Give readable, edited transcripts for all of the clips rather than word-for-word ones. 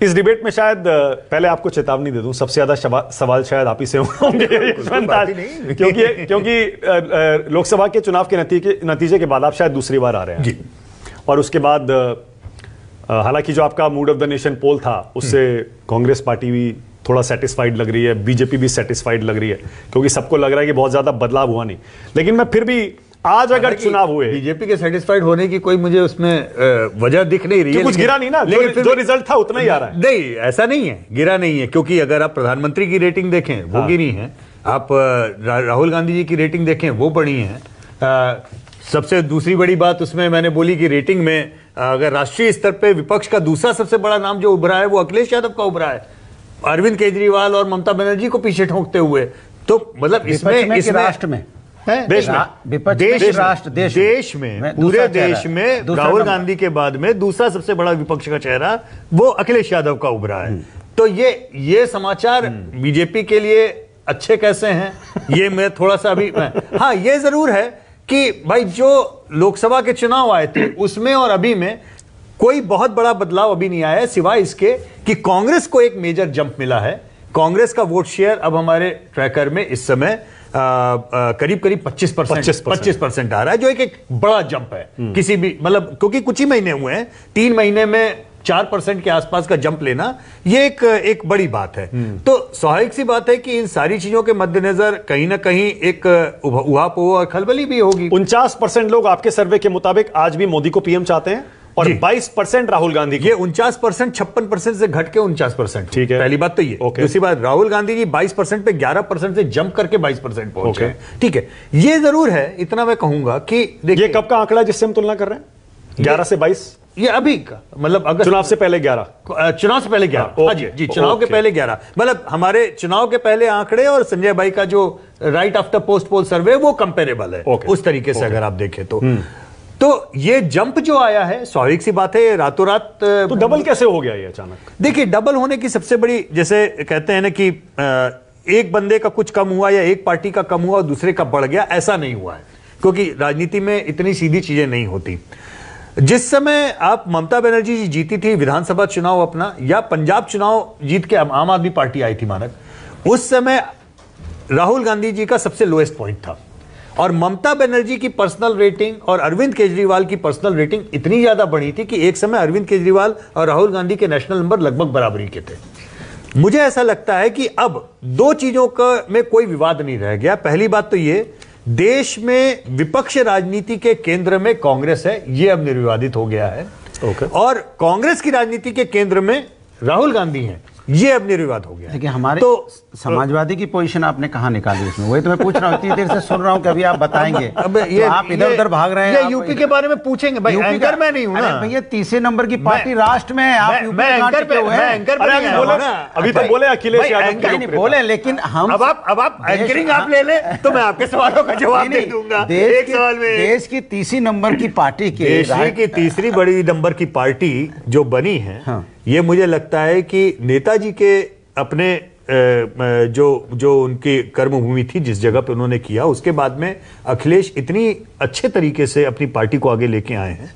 इस डिबेट में शायद पहले आपको चेतावनी दे दूं, सबसे ज्यादा सवाल शायद आप ही से होंगे क्योंकि लोकसभा के चुनाव के नतीजे के बाद आप शायद दूसरी बार आ रहे हैं जी। और उसके बाद हालांकि जो आपका मूड ऑफ द नेशन पोल था उससे कांग्रेस पार्टी भी थोड़ा सेटिस्फाइड लग रही है, बीजेपी भी सेटिस्फाइड लग रही है, क्योंकि सबको लग रहा है कि बहुत ज्यादा बदलाव हुआ नहीं। लेकिन मैं फिर भी आज अगर चुनाव हुए, बीजेपी के सेटिस्फाइड होने की कोई मुझे उसमें वजह दिख नहीं रही है। कुछ गिरा नहीं ना, लेकिन जो रिजल्ट था उतना ही आ रहा है। नहीं, ऐसा नहीं है, गिरा नहीं है, क्योंकि अगर आप प्रधानमंत्री की रेटिंग देखें वो गिरी है, आप राहुल गांधी जी की रेटिंग देखें वो बढ़ी है। सबसे दूसरी बड़ी बात उसमें मैंने बोली कि रेटिंग में अगर राष्ट्रीय स्तर पे विपक्ष का दूसरा सबसे बड़ा नाम जो उभरा है वो अखिलेश यादव का उभरा है, अरविंद केजरीवाल और ममता बनर्जी को पीछे ठोंकते हुए। तो मतलब इसमें राष्ट्र में देश में पूरे देश में राहुल गांधी के बाद में दूसरा सबसे बड़ा विपक्ष का चेहरा वो अखिलेश यादव का उभरा है। तो ये समाचार बीजेपी के लिए अच्छे कैसे हैं, ये मैं थोड़ा सा अभी हाँ, ये जरूर है कि भाई जो लोकसभा के चुनाव आए थे उसमें और अभी में कोई बहुत बड़ा बदलाव अभी नहीं आया है, सिवाय इसके कि कांग्रेस को एक मेजर जंप मिला है। कांग्रेस का वोट शेयर अब हमारे ट्रैकर में इस समय करीब 25% आ रहा है, जो एक बड़ा जंप है किसी भी, मतलब क्योंकि कुछ ही महीने हुए हैं, 3 महीने में 4% के आसपास का जंप लेना ये एक बड़ी बात है। तो स्वाभाविक सी बात है कि इन सारी चीजों के मद्देनजर कहीं ना कहीं एक उहापोह और खलबली भी होगी। 49% लोग आपके सर्वे के मुताबिक आज भी मोदी को पीएम चाहते हैं और 22% राहुल गांधी। ये 49% 56% से घट के 49%। ठीक है, पहली बात तो ये। दूसरी बात, राहुल गांधी जी 22% पे 11% से जंप करके 22% पहुंचे। ठीक है, ये जरूर है, इतना मैं कहूंगा कि ये कब का आंकड़ा जिससे हम तुलना कर रहे हैं? 11 से 22, ये अभी का, मतलब अगर चुनाव से पहले 11, चुनाव से पहले 11, हाँ जी, चुनाव के पहले 11, मतलब हमारे चुनाव के पहले आंकड़े और संजय भाई का जो राइट आफ्टर पोस्ट पोल सर्वे वो कंपेरेबल है उस तरीके से अगर आप देखें तो ये जंप जो आया है, स्वाभाविक सी बात है, रातों रात तो डबल कैसे हो गया ये अचानक? देखिए, डबल होने की सबसे बड़ी, जैसे कहते हैं ना कि एक बंदे का कुछ कम हुआ या एक पार्टी का कम हुआ और दूसरे का बढ़ गया, ऐसा नहीं हुआ है, क्योंकि राजनीति में इतनी सीधी चीजें नहीं होती। जिस समय आप ममता बनर्जी जी जीती थी विधानसभा चुनाव अपना, या पंजाब चुनाव जीत के आम आदमी पार्टी आई थी मानक, उस समय राहुल गांधी जी का सबसे लोएस्ट पॉइंट था, और ममता बनर्जी की पर्सनल रेटिंग और अरविंद केजरीवाल की पर्सनल रेटिंग इतनी ज्यादा बढ़ी थी कि एक समय अरविंद केजरीवाल और राहुल गांधी के नेशनल नंबर लगभग बराबरी के थे। मुझे ऐसा लगता है कि अब दो चीजों में कोई विवाद नहीं रह गया। पहली बात तो ये, देश में विपक्ष राजनीति के केंद्र में कांग्रेस है, यह अब निर्विवादित हो गया है। और कांग्रेस की राजनीति के केंद्र में राहुल गांधी हैं, ये अब निर्विवाद हो गया। देखिए, हमारे तो समाजवादी की पोजीशन आपने कहां निकाली इसमें, वही तो मैं पूछ रहा हूं, इतनी देर से सुन रहा हूं कि अभी आप बताएंगे। अब ये तो आप इधर उधर भाग रहे हैं। ये यूपी के बारे में पूछेंगे भाई, एंकर मैं नहीं हूं ना भैया, तीसरे नंबर की पार्टी राष्ट्र में है, आप मैं एंकर पे अभी तो बोले अखिलेश यादव नहीं बोले, लेकिन हम अब आप एंकरिंग आप ले ले तो मैं आपके सवालों का जवाब दे दूंगा एक सवाल में। देश की तीसरी नंबर की पार्टी के, देश की तीसरी बड़ी नंबर की पार्टी जो बनी है, ये मुझे लगता है कि नेताजी के अपने जो उनकी कर्मभूमि थी, जिस जगह पे उन्होंने किया, उसके बाद में अखिलेश इतनी अच्छे तरीके से अपनी पार्टी को आगे लेके आए हैं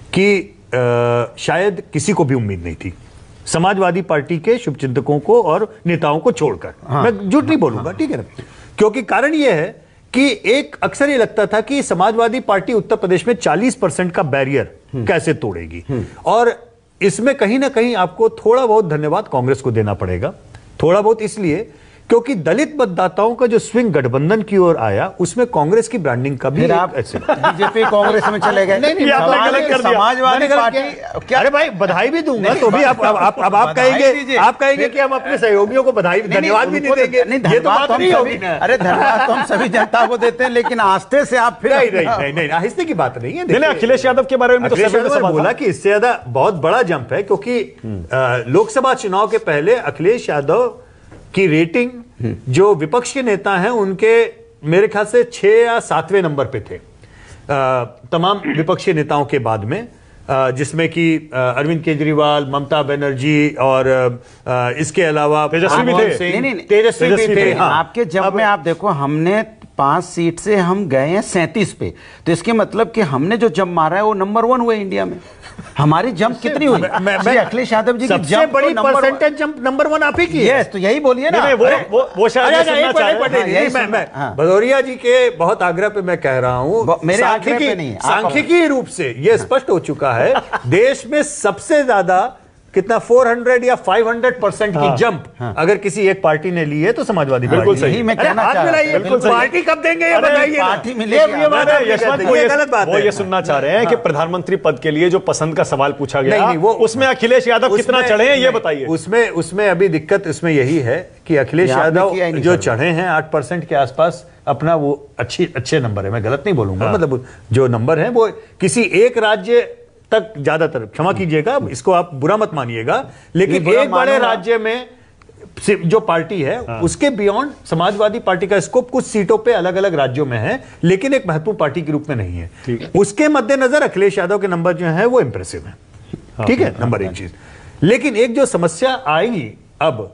कि शायद किसी को भी उम्मीद नहीं थी, समाजवादी पार्टी के शुभचिंतकों को और नेताओं को छोड़कर। मैं झूठ नहीं बोलूंगा, ठीक है ना, क्योंकि कारण यह है कि एक अक्सर ये लगता था कि समाजवादी पार्टी उत्तर प्रदेश में 40% का बैरियर कैसे तोड़ेगी, और इसमें कहीं ना कहीं आपको थोड़ा बहुत धन्यवाद कांग्रेस को देना पड़ेगा। थोड़ा बहुत इसलिए क्योंकि दलित मतदाताओं का जो स्विंग गठबंधन की ओर आया, उसमें कांग्रेस की ब्रांडिंग का भी बीजेपी कांग्रेस में चले गए। नहीं, समाजवादी पार्टी, अरे भाई बधाई भी दूंगा तो भी आप कहेंगे कि हम अपने सहयोगियों को बधाई धन्यवाद भी नहीं देंगे, ये तो बात नहीं होगी ना। अरे धन्यवाद तो हम सभी जनता को देते हैं, लेकिन आस्थे से आप फिर नहीं, आहिस्ते की बात नहीं है। अखिलेश यादव के बारे में तो बोला कि इससे ज्यादा बहुत बड़ा जंप है, क्योंकि लोकसभा चुनाव के पहले अखिलेश यादव की रेटिंग जो विपक्ष के नेता हैं उनके मेरे ख्याल से 6 या 7वें नंबर पे थे तमाम विपक्षी नेताओं के बाद में, जिसमें कि अरविंद केजरीवाल, ममता बनर्जी और इसके अलावा तेजस्वी भी थे। आपके जब में आप देखो, हमने 5 सीट से हम गए हैं 37 पे, तो इसके मतलब कि हमने जो जंप मारा है वो नंबर 1 हुए इंडिया में। हमारी जंप कितनी हुई? श्री अखिलेश यादव जी की सबसे जंप बड़ी तो नंबर परसेंटेज जंप नंबर 1 आप ही की है। तो यही बोलिए ना। वो शायद ये सुनना चाह रहे हैं। मैं भदौरिया जी के बहुत आग्रह पे मैं कह रहा हूं, मेरे आग्रह पे नहीं, सांख्यिकीय रूप से यह स्पष्ट हो चुका है देश में सबसे ज्यादा कितना 400 या 500% की जंप अगर किसी एक पार्टी ने ली है तो समाजवादी पार्टी। बिल्कुल सही। मैं कहना चाह रहा हूं, पार्टी कब देंगे ये बताइए। पार्टी में गलत बात वो ये सुनना चाह रहे हैं कि प्रधानमंत्री पद के लिए जो पसंद का सवाल पूछा गया नहीं, वो उसमें अखिलेश यादव कितना चढ़े हैं ये बताइए। उसमें अभी दिक्कत इसमें यही है कि अखिलेश यादव जो चढ़े हैं 8% के आसपास अपना वो अच्छे नंबर है, मैं गलत नहीं बोलूंगा, मतलब जो नंबर है वो किसी एक राज्य तक ज्यादातर, क्षमा कीजिएगा इसको आप बुरा मत मानिएगा, लेकिन एक बड़े राज्य में जो पार्टी है उसके बियॉन्ड समाजवादी पार्टी का स्कोप कुछ सीटों पे अलग अलग राज्यों में है, लेकिन एक महत्वपूर्ण पार्टी के रूप में नहीं है। उसके मद्देनजर अखिलेश यादव के नंबर जो है वो इंप्रेसिव है, ठीक है, नंबर एक चीज। लेकिन एक जो समस्या आएगी अब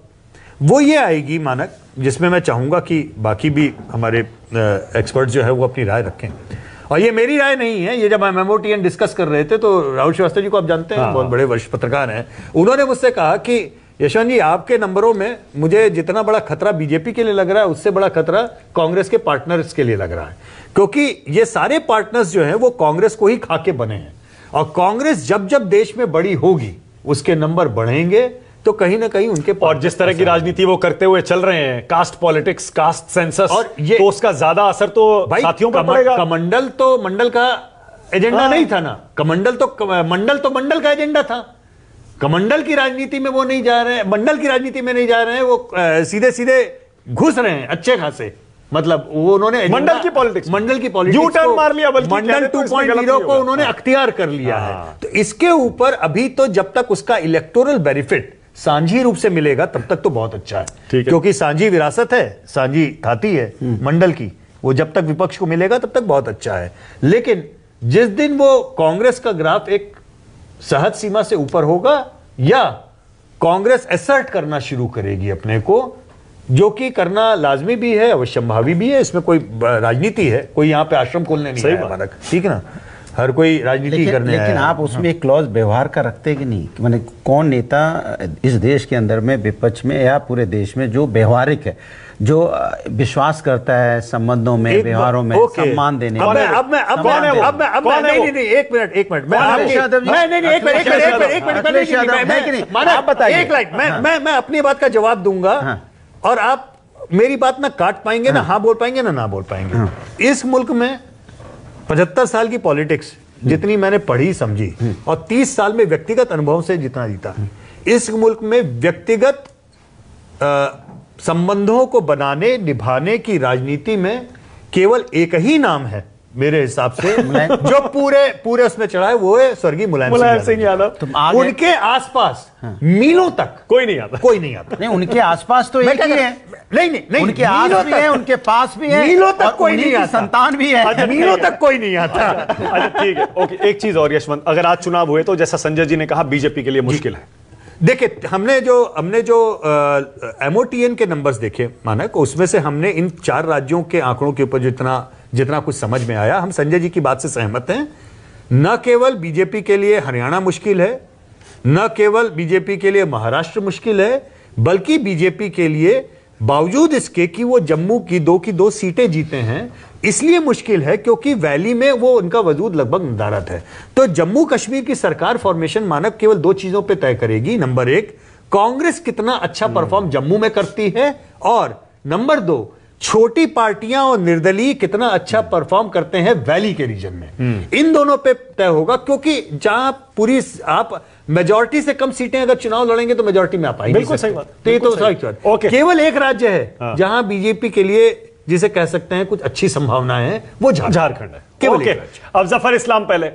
वो ये आएगी मानक, जिसमें मैं चाहूंगा कि बाकी भी हमारे एक्सपर्ट जो है वो अपनी राय रखें, और ये मेरी राय नहीं है, ये जब हम MOTN डिस्कस कर रहे थे तो राहुल श्रीवास्तव जी को आप जानते हैं, बहुत बड़े वरिष्ठ पत्रकार हैं, उन्होंने मुझसे कहा कि यशवंत जी आपके नंबरों में मुझे जितना बड़ा खतरा बीजेपी के लिए लग रहा है उससे बड़ा खतरा कांग्रेस के पार्टनर्स के लिए लग रहा है, क्योंकि ये सारे पार्टनर्स जो हैं वो कांग्रेस को ही खा के बने हैं, और कांग्रेस जब जब देश में बड़ी होगी उसके नंबर बढ़ेंगे तो कहीं ना कहीं उनके, और जिस तरह की राजनीति वो करते हुए चल रहे हैं, कास्ट पॉलिटिक्स, कास्ट सेंसस, और ये तो उसका ज्यादा असर तो साथियों पर पड़ेगा। कमंडल तो मंडल का एजेंडा नहीं था ना, मंडल मंडल का एजेंडा था, कमंडल की राजनीति में वो नहीं जा रहे हैं, मंडल की राजनीति में नहीं जा रहे हैं, वो सीधे सीधे घुस रहे हैं अच्छे खासे, मतलब वो उन्होंने मंडल की पॉलिटिक्स यू टर्न मार लिया, मंडल 2.0 को उन्होंने अख्तियार कर लिया है। तो इसके ऊपर अभी तो जब तक उसका इलेक्टोरल बेनिफिट सांझी रूप से मिलेगा तब तक तो बहुत अच्छा है, क्योंकि सांझी विरासत है, सांझी खाती है मंडल की, वो जब तक विपक्ष को मिलेगा तब तक बहुत अच्छा है। लेकिन जिस दिन वो कांग्रेस का ग्राफ एक सहज सीमा से ऊपर होगा या कांग्रेस एसर्ट करना शुरू करेगी अपने को, जो कि करना लाजमी भी है, अवश्यंभावी भी है, इसमें कोई राजनीति है, कोई यहां पे आश्रम खोलने नहीं है मानक, ठीक है ना, हर कोई राजनीति करने आया है। लेकिन आप उसमें एक क्लॉज व्यवहार का रखते कि नहीं, माने कौन नेता इस देश के अंदर में, विपक्ष में या पूरे देश में जो व्यवहारिक है, जो विश्वास करता है संबंधों में, व्यवहारों में सम्मान देने में। अब मैं एक मिनट मैं अपनी बात का जवाब दूंगा और आप मेरी बात ना काट पाएंगे, ना हाँ बोल पाएंगे, ना बोल पाएंगे। इस मुल्क में 75 साल की पॉलिटिक्स जितनी मैंने पढ़ी समझी और 30 साल में व्यक्तिगत अनुभव से जितना जीता, इस मुल्क में व्यक्तिगत संबंधों को बनाने निभाने की राजनीति में केवल एक ही नाम है मेरे हिसाब से जो पूरे उसमें चढ़ा है, वो है स्वर्गीय मुलायम सिंह यादव। उनके आसपास मीलों तक कोई नहीं आता। नहीं, उनके आसपास तो एक ही है। नहीं, उनके आस भी है, उनके पास भी है, मीलों तक कोई नहीं आता, संतान भी है, मीलों तक कोई नहीं आता। अच्छा ठीक है, ओके। एक चीज और यशवंत, अगर आज चुनाव हुए तो जैसा संजय जी ने कहा बीजेपी के लिए मुश्किल है। देखिए हमने जो MOTN के नंबर्स देखे मानक, उसमें से हमने इन 4 राज्यों के आंकड़ों के ऊपर जितना कुछ समझ में आया, हम संजय जी की बात से सहमत हैं। न केवल बीजेपी के लिए हरियाणा मुश्किल है, न केवल बीजेपी के लिए महाराष्ट्र मुश्किल है, बल्कि बीजेपी के लिए बावजूद इसके कि वो जम्मू की 2 सीटें जीते हैं, इसलिए मुश्किल है क्योंकि वैली में वो उनका वजूद लगभग नदारत है। तो जम्मू कश्मीर की सरकार फॉर्मेशन मानक केवल 2 चीजों पे तय करेगी, नंबर 1 कांग्रेस कितना अच्छा परफॉर्म जम्मू में करती है, और नंबर 2 छोटी पार्टियां और निर्दलीय कितना अच्छा परफॉर्म करते हैं वैली के रीजन में। इन दोनों पे तय होगा, क्योंकि जहां पूरी आप मेजॉरिटी से कम सीटें अगर चुनाव लड़ेंगे तो मेजॉरिटी में आप आएंगे। बिल्कुल सही बात। तो ये तो सही बात। केवल एक राज्य है जहां बीजेपी के लिए जिसे कह सकते हैं कुछ अच्छी संभावनाएं हैं, वो झारखंड है केवल। अब जफर इस्लाम पहले